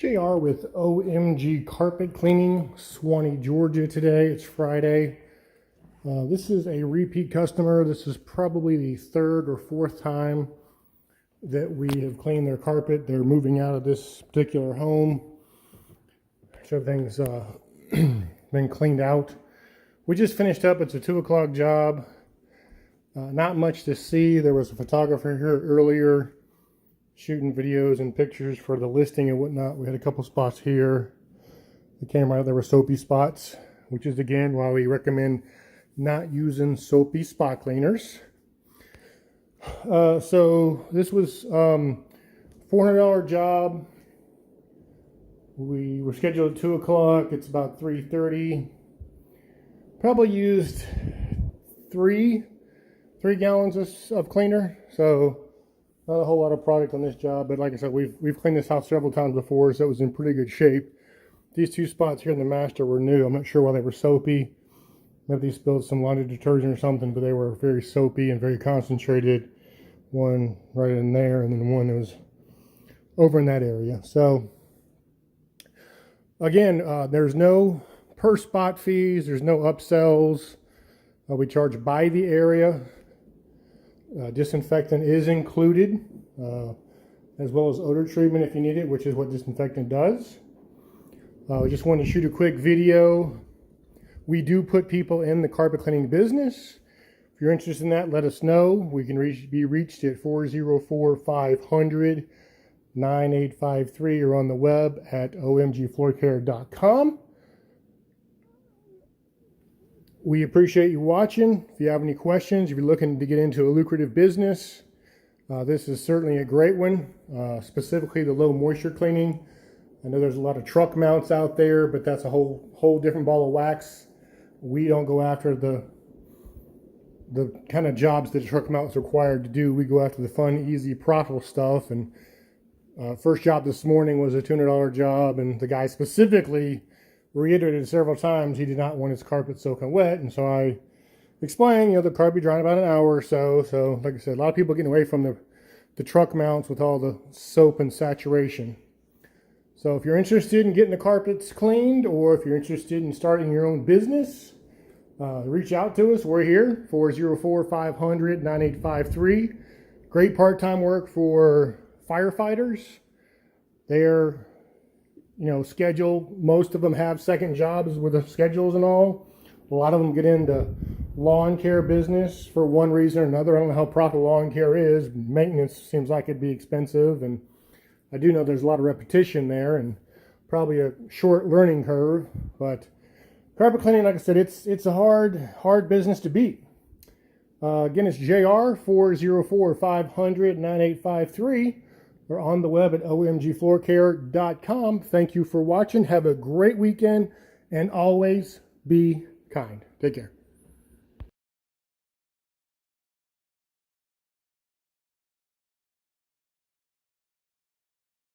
JR with OMG Carpet Cleaning, Swanee, Georgia today. It's Friday. This is a repeat customer. This is probably the third or fourth time that we have cleaned their carpet. They're moving out of this particular home. So everything's been cleaned out. We just finished up. It's a 2 o'clock job. Not much to see. There was a photographer here earlier shooting videos and pictures for the listing and whatnot. We had a couple spots here. The camera, there were soapy spots, which is again why we recommend not using soapy spot cleaners. So this was $400 job. We were scheduled at 2 o'clock. It's about 3:30. Probably used three gallons of cleaner. So not a whole lot of product on this job, but like I said, we've cleaned this house several times before, so it was in pretty good shape. These two spots here in the master were new. I'm not sure why they were soapy. Maybe they spilled some laundry detergent or something, but they were very soapy and very concentrated. One right in there, and then one that was over in that area. So again, there's no per spot fees. There's no upsells. We charge by the area. Disinfectant is included, as well as odor treatment if you need it, which is what disinfectant does. I just wanted to shoot a quick video. We do put people in the carpet cleaning business. If you're interested in that, let us know. We can be reached at 404-500-9853 or on the web at omgfloorcare.com. We appreciate you watching. If you have any questions, if you're looking to get into a lucrative business, this is certainly a great one, specifically the low moisture cleaning. I know there's a lot of truck mounts out there, but that's a whole different ball of wax. We don't go after the kind of jobs that a truck mount is required to do. We go after the fun, easy, profitable stuff. And first job this morning was a $200 job, and the guy specifically reiterated several times he did not want his carpet soaking wet, and so I explained, the carpet drying about an hour or so. So like I said, a lot of people getting away from the truck mounts with all the soap and saturation. So if you're interested in getting the carpets cleaned, or if you're interested in starting your own business, reach out to us. We're here, 404-500-9853. Great part-time work for firefighters. They're schedule. Most of them have second jobs with the schedules and all. A lot of them get into lawn care business for one reason or another. I don't know how profitable lawn care is. Maintenance seems like it'd be expensive, and I do know there's a lot of repetition there and probably a short learning curve. But carpet cleaning, like I said, it's a hard business to beat. Again, it's JR, 404-500-9853. We're on the web at omgfloorcare.com. Thank you for watching. Have a great weekend, and always be kind. Take care.